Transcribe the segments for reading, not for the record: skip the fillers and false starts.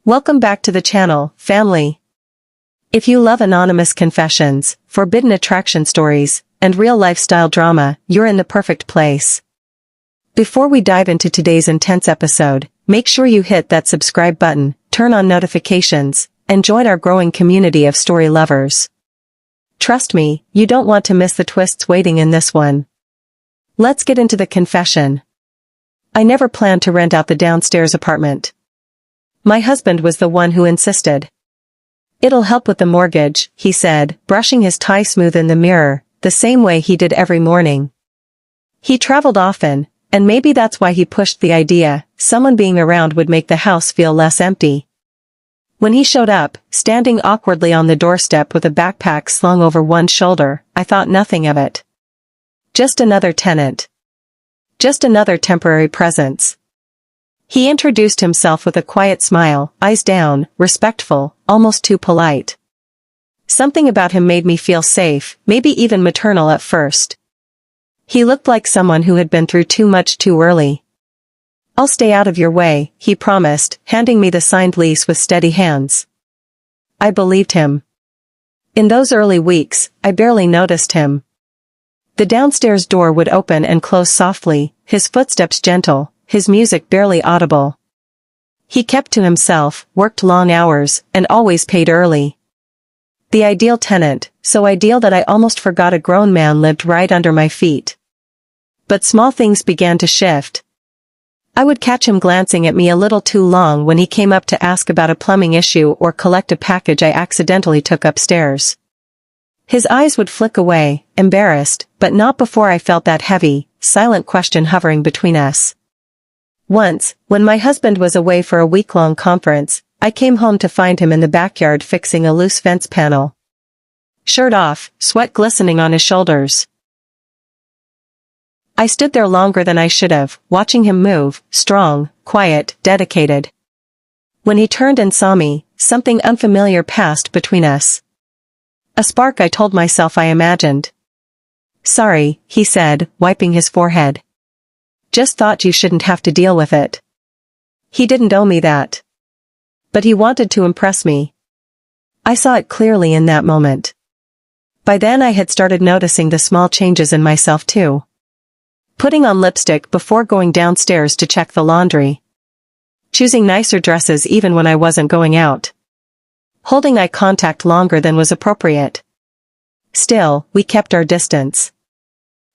Welcome back to the channel, family. If you love anonymous confessions, forbidden attraction stories, and real lifestyle drama, you're in the perfect place. Before we dive into today's intense episode, make sure you hit that subscribe button, turn on notifications, and join our growing community of story lovers. Trust me, you don't want to miss the twists waiting in this one. Let's get into the confession. I never planned to rent out the downstairs apartment. My husband was the one who insisted. "It'll help with the mortgage," he said, brushing his tie smooth in the mirror, the same way he did every morning. He traveled often, and maybe that's why he pushed the idea, someone being around would make the house feel less empty. When he showed up, standing awkwardly on the doorstep with a backpack slung over one shoulder, I thought nothing of it. Just another tenant. Just another temporary presence. He introduced himself with a quiet smile, eyes down, respectful, almost too polite. Something about him made me feel safe, maybe even maternal at first. He looked like someone who had been through too much too early. "I'll stay out of your way," he promised, handing me the signed lease with steady hands. I believed him. In those early weeks, I barely noticed him. The downstairs door would open and close softly, his footsteps gentle, his music barely audible. He kept to himself, worked long hours, and always paid early. The ideal tenant, so ideal that I almost forgot a grown man lived right under my feet. But small things began to shift. I would catch him glancing at me a little too long when he came up to ask about a plumbing issue or collect a package I accidentally took upstairs. His eyes would flick away, embarrassed, but not before I felt that heavy, silent question hovering between us. Once, when my husband was away for a week-long conference, I came home to find him in the backyard fixing a loose fence panel. Shirt off, sweat glistening on his shoulders. I stood there longer than I should have, watching him move, strong, quiet, dedicated. When he turned and saw me, something unfamiliar passed between us. A spark, I told myself I imagined. "Sorry," he said, wiping his forehead. "Just thought you shouldn't have to deal with it." He didn't owe me that. But he wanted to impress me. I saw it clearly in that moment. By then I had started noticing the small changes in myself too. Putting on lipstick before going downstairs to check the laundry. Choosing nicer dresses even when I wasn't going out. Holding eye contact longer than was appropriate. Still, we kept our distance.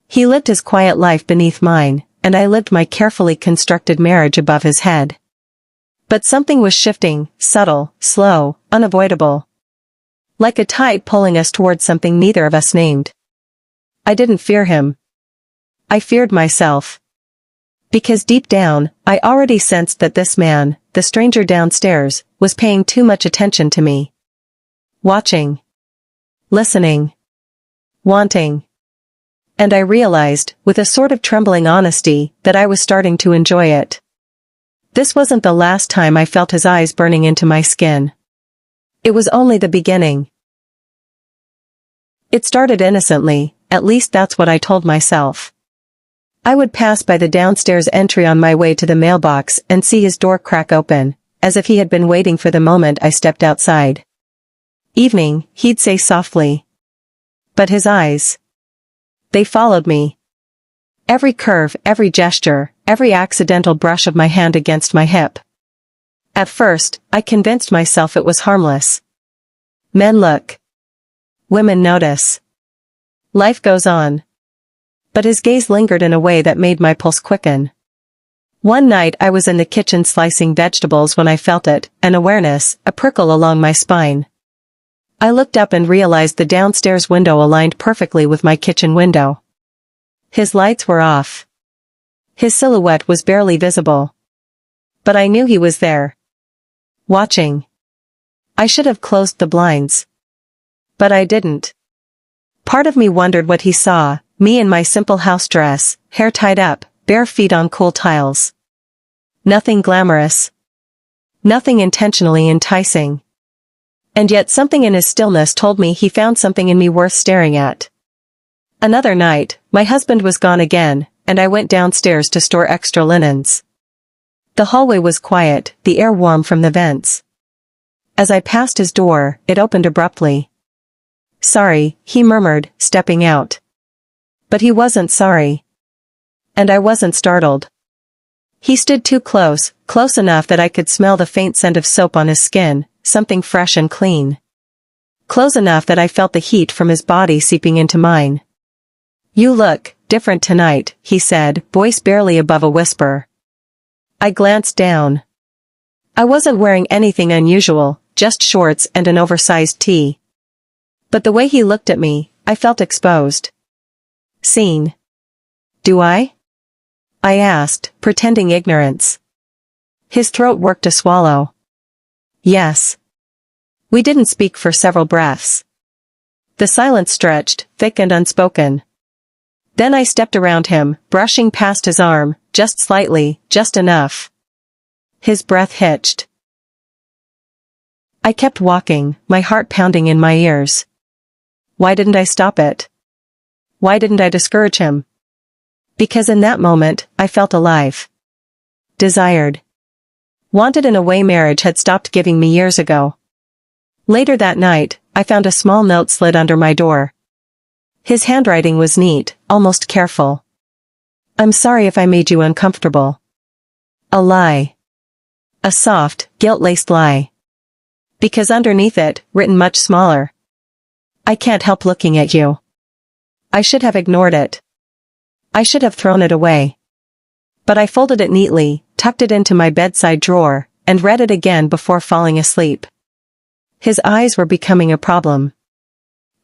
He lived his quiet life beneath mine, and I lived my carefully constructed marriage above his head. But something was shifting, subtle, slow, unavoidable. Like a tide pulling us towards something neither of us named. I didn't fear him. I feared myself. Because deep down, I already sensed that this man, the stranger downstairs, was paying too much attention to me. Watching. Listening. Wanting. And I realized, with a sort of trembling honesty, that I was starting to enjoy it. This wasn't the last time I felt his eyes burning into my skin. It was only the beginning. It started innocently, at least that's what I told myself. I would pass by the downstairs entry on my way to the mailbox and see his door crack open, as if he had been waiting for the moment I stepped outside. "Evening," he'd say softly. But his eyes. They followed me. Every curve, every gesture, every accidental brush of my hand against my hip. At first, I convinced myself it was harmless. Men look. Women notice. Life goes on. But his gaze lingered in a way that made my pulse quicken. One night I was in the kitchen slicing vegetables when I felt it, an awareness, a prickle along my spine. I looked up and realized the downstairs window aligned perfectly with my kitchen window. His lights were off. His silhouette was barely visible. But I knew he was there. Watching. I should have closed the blinds. But I didn't. Part of me wondered what he saw, me in my simple house dress, hair tied up, bare feet on cool tiles. Nothing glamorous. Nothing intentionally enticing. And yet something in his stillness told me he found something in me worth staring at. Another night, my husband was gone again, and I went downstairs to store extra linens. The hallway was quiet, the air warm from the vents. As I passed his door, it opened abruptly. "Sorry," he murmured, stepping out. But he wasn't sorry. And I wasn't startled. He stood too close, close enough that I could smell the faint scent of soap on his skin, something fresh and clean. Close enough that I felt the heat from his body seeping into mine. "You look different tonight," he said, voice barely above a whisper. I glanced down. I wasn't wearing anything unusual, just shorts and an oversized tee. But the way he looked at me, I felt exposed. "Seen? Do I?" I asked, pretending ignorance. His throat worked to swallow. "Yes." We didn't speak for several breaths. The silence stretched, thick and unspoken. Then I stepped around him, brushing past his arm, just slightly, just enough. His breath hitched. I kept walking, my heart pounding in my ears. Why didn't I stop it? Why didn't I discourage him? Because in that moment, I felt alive. Desired. Wanted in a way marriage had stopped giving me years ago. Later that night, I found a small note slid under my door. His handwriting was neat, almost careful. "I'm sorry if I made you uncomfortable." A lie. A soft, guilt-laced lie. Because underneath it, written much smaller. "I can't help looking at you." I should have ignored it. I should have thrown it away. But I folded it neatly, tucked it into my bedside drawer, and read it again before falling asleep. His eyes were becoming a problem.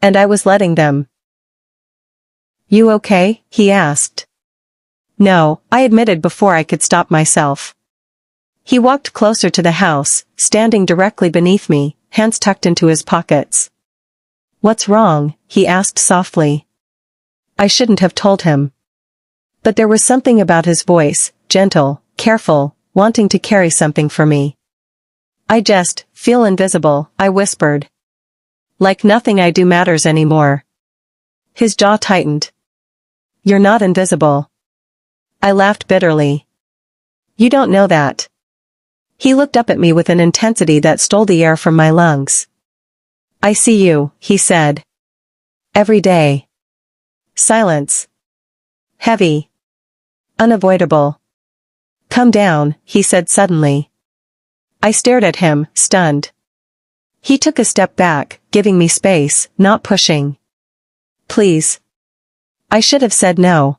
And I was letting them. "You okay?" he asked. "No," I admitted before I could stop myself. He walked closer to the house, standing directly beneath me, hands tucked into his pockets. "What's wrong?" he asked softly. I shouldn't have told him. But there was something about his voice, gentle, careful, wanting to carry something for me. "I just feel invisible," I whispered. "Like nothing I do matters anymore." His jaw tightened. "You're not invisible." I laughed bitterly. "You don't know that." He looked up at me with an intensity that stole the air from my lungs. "I see you," he said. "Every day." Silence. Heavy. Unavoidable. "Come down," he said suddenly. I stared at him, stunned. He took a step back, giving me space, not pushing. "Please." I should have said no.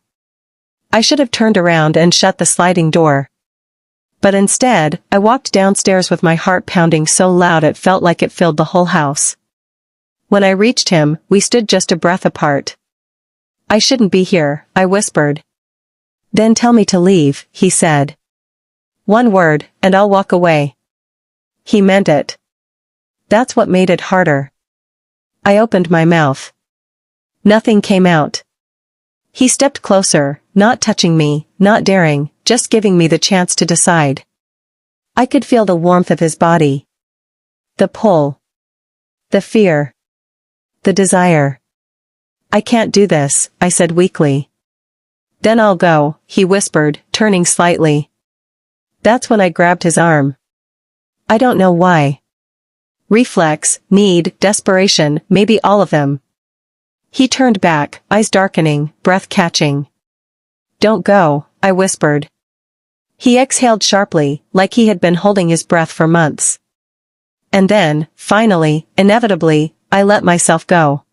I should have turned around and shut the sliding door. But instead, I walked downstairs with my heart pounding so loud it felt like it filled the whole house. When I reached him, we stood just a breath apart. "I shouldn't be here," I whispered. "Then tell me to leave," he said. "One word, and I'll walk away." He meant it. That's what made it harder. I opened my mouth. Nothing came out. He stepped closer, not touching me, not daring, just giving me the chance to decide. I could feel the warmth of his body. The pull. The fear. The desire. "I can't do this," I said weakly. "Then I'll go," he whispered, turning slightly. That's when I grabbed his arm. I don't know why. Reflex, need, desperation, maybe all of them. He turned back, eyes darkening, breath catching. "Don't go," I whispered. He exhaled sharply, like he had been holding his breath for months. And then, finally, inevitably, I let myself go.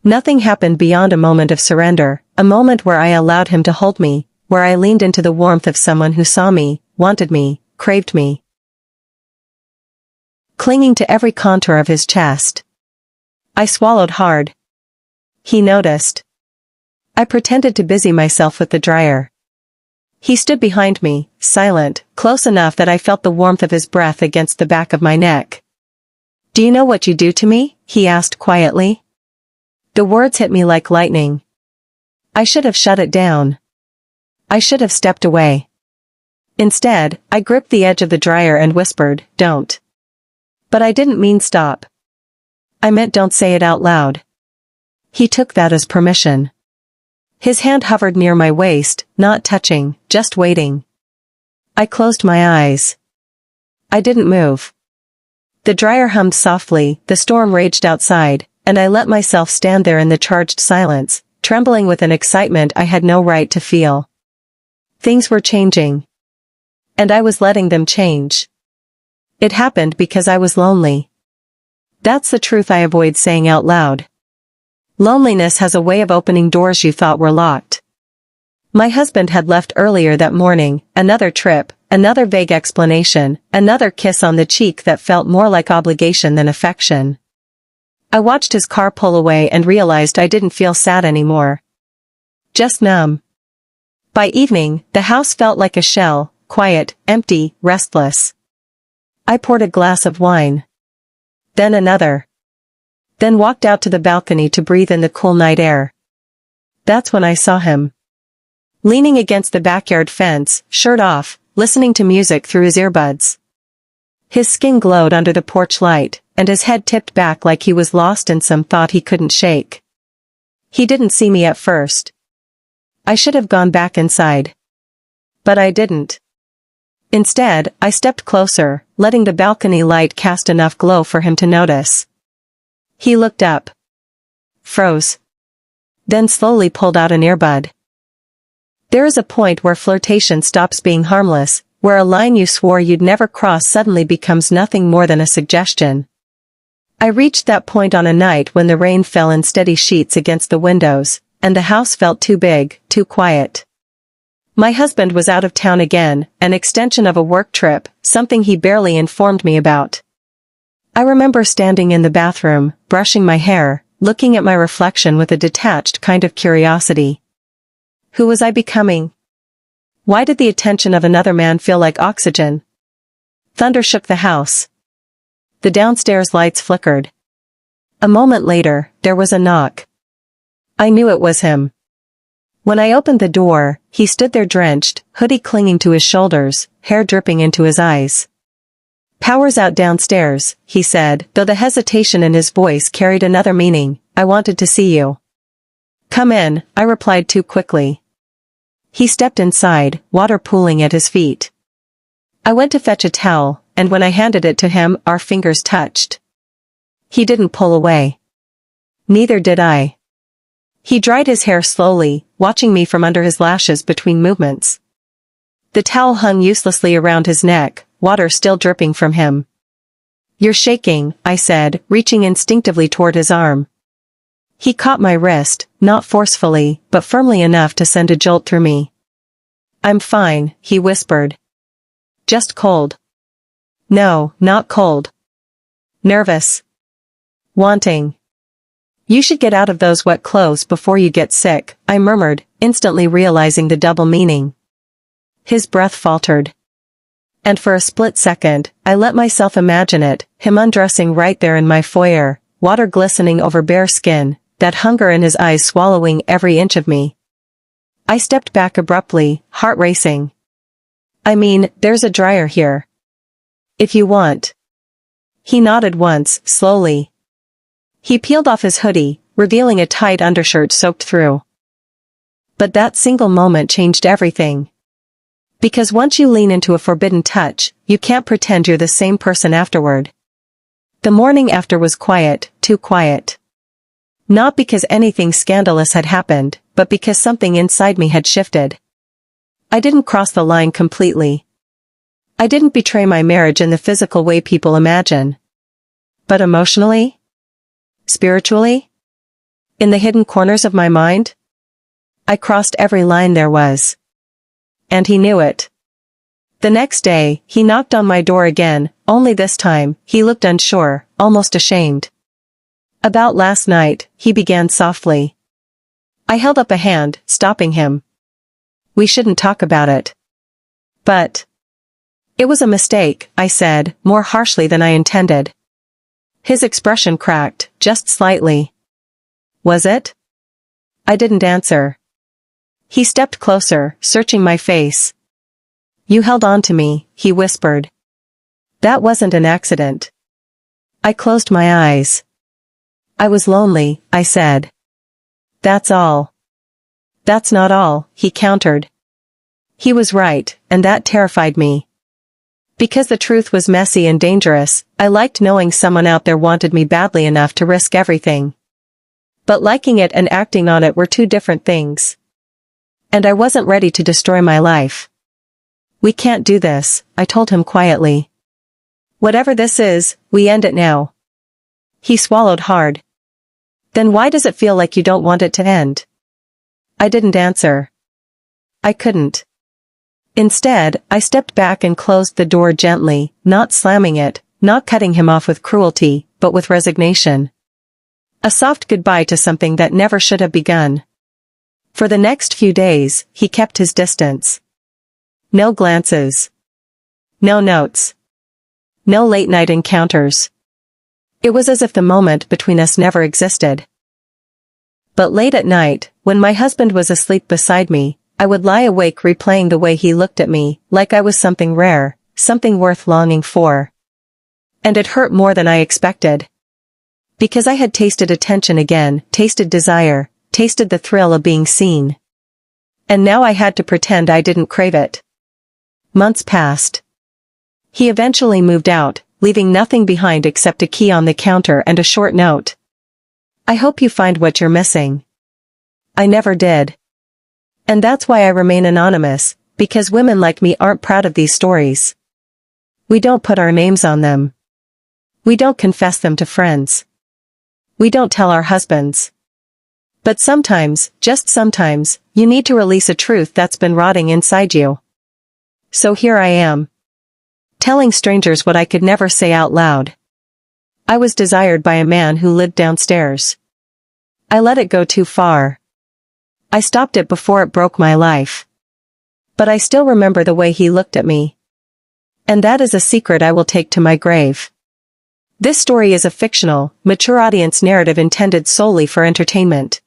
Nothing happened beyond a moment of surrender, a moment where I allowed him to hold me, where I leaned into the warmth of someone who saw me, wanted me, craved me. Clinging to every contour of his chest. I swallowed hard. He noticed. I pretended to busy myself with the dryer. He stood behind me, silent, close enough that I felt the warmth of his breath against the back of my neck. "Do you know what you do to me?" he asked quietly. The words hit me like lightning. I should have shut it down. I should have stepped away. Instead, I gripped the edge of the dryer and whispered, "Don't." But I didn't mean stop. I meant don't say it out loud. He took that as permission. His hand hovered near my waist, not touching, just waiting. I closed my eyes. I didn't move. The dryer hummed softly, the storm raged outside, and I let myself stand there in the charged silence, trembling with an excitement I had no right to feel. Things were changing. And I was letting them change. It happened because I was lonely. That's the truth I avoid saying out loud. Loneliness has a way of opening doors you thought were locked. My husband had left earlier that morning, another trip, another vague explanation, another kiss on the cheek that felt more like obligation than affection. I watched his car pull away and realized I didn't feel sad anymore. Just numb. By evening, the house felt like a shell, quiet, empty, restless. I poured a glass of wine. Then another. Then walked out to the balcony to breathe in the cool night air. That's when I saw him. Leaning against the backyard fence, shirt off, listening to music through his earbuds. His skin glowed under the porch light, and his head tipped back like he was lost in some thought he couldn't shake. He didn't see me at first. I should have gone back inside. But I didn't. Instead, I stepped closer, letting the balcony light cast enough glow for him to notice. He looked up. Froze. Then slowly pulled out an earbud. There is a point where flirtation stops being harmless, where a line you swore you'd never cross suddenly becomes nothing more than a suggestion. I reached that point on a night when the rain fell in steady sheets against the windows, and the house felt too big, too quiet. My husband was out of town again, an extension of a work trip, something he barely informed me about. I remember standing in the bathroom, brushing my hair, looking at my reflection with a detached kind of curiosity. Who was I becoming? Why did the attention of another man feel like oxygen? Thunder shook the house. The downstairs lights flickered. A moment later, there was a knock. I knew it was him. When I opened the door, he stood there drenched, hoodie clinging to his shoulders, hair dripping into his eyes. "Power's out downstairs," he said, though the hesitation in his voice carried another meaning. "I wanted to see you." "Come in," I replied too quickly. He stepped inside, water pooling at his feet. I went to fetch a towel, and when I handed it to him, our fingers touched. He didn't pull away. Neither did I. He dried his hair slowly, watching me from under his lashes between movements. The towel hung uselessly around his neck, water still dripping from him. "You're shaking," I said, reaching instinctively toward his arm. He caught my wrist, not forcefully, but firmly enough to send a jolt through me. "I'm fine," he whispered. "Just cold." "No, not cold. Nervous. Wanting. You should get out of those wet clothes before you get sick," I murmured, instantly realizing the double meaning. His breath faltered. And for a split second, I let myself imagine it, him undressing right there in my foyer, water glistening over bare skin, that hunger in his eyes swallowing every inch of me. I stepped back abruptly, heart racing. "I mean, there's a dryer here. If you want." He nodded once, slowly. He peeled off his hoodie, revealing a tight undershirt soaked through. But that single moment changed everything. Because once you lean into a forbidden touch, you can't pretend you're the same person afterward. The morning after was quiet, too quiet. Not because anything scandalous had happened, but because something inside me had shifted. I didn't cross the line completely. I didn't betray my marriage in the physical way people imagine. But emotionally? Spiritually? In the hidden corners of my mind? I crossed every line there was. And he knew it. The next day, he knocked on my door again, only this time, he looked unsure, almost ashamed. "About last night," he began softly. I held up a hand, stopping him. "We shouldn't talk about it." "But..." "It was a mistake," I said, more harshly than I intended. His expression cracked, just slightly. "Was it?" I didn't answer. He stepped closer, searching my face. "You held on to me," he whispered. "That wasn't an accident." I closed my eyes. "I was lonely," I said. "That's all." "That's not all," he countered. He was right, and that terrified me. Because the truth was messy and dangerous, I liked knowing someone out there wanted me badly enough to risk everything. But liking it and acting on it were two different things. And I wasn't ready to destroy my life. We can't do this, I told him quietly. Whatever this is, we end it now. He swallowed hard. Then why does it feel like you don't want it to end? I didn't answer. I couldn't. Instead, I stepped back and closed the door gently, not slamming it, not cutting him off with cruelty, but with resignation. A soft goodbye to something that never should have begun. For the next few days, he kept his distance. No glances. No notes. No late-night encounters. It was as if the moment between us never existed. But late at night, when my husband was asleep beside me, I would lie awake replaying the way he looked at me, like I was something rare, something worth longing for. And it hurt more than I expected. Because I had tasted attention again, tasted desire, tasted the thrill of being seen. And now I had to pretend I didn't crave it. Months passed. He eventually moved out, leaving nothing behind except a key on the counter and a short note. I hope you find what you're missing. I never did. And that's why I remain anonymous, because women like me aren't proud of these stories. We don't put our names on them. We don't confess them to friends. We don't tell our husbands. But sometimes, just sometimes, you need to release a truth that's been rotting inside you. So here I am. Telling strangers what I could never say out loud. I was desired by a man who lived downstairs. I let it go too far. I stopped it before it broke my life. But I still remember the way he looked at me. And that is a secret I will take to my grave. This story is a fictional, mature audience narrative intended solely for entertainment.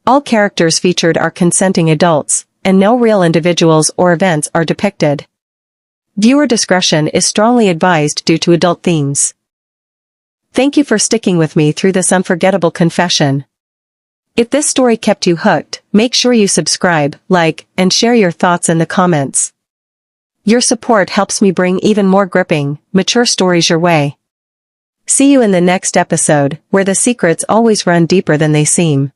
All characters featured are consenting adults, and no real individuals or events are depicted. Viewer discretion is strongly advised due to adult themes. Thank you for sticking with me through this unforgettable confession. If this story kept you hooked, make sure you subscribe, like, and share your thoughts in the comments. Your support helps me bring even more gripping, mature stories your way. See you in the next episode, where the secrets always run deeper than they seem.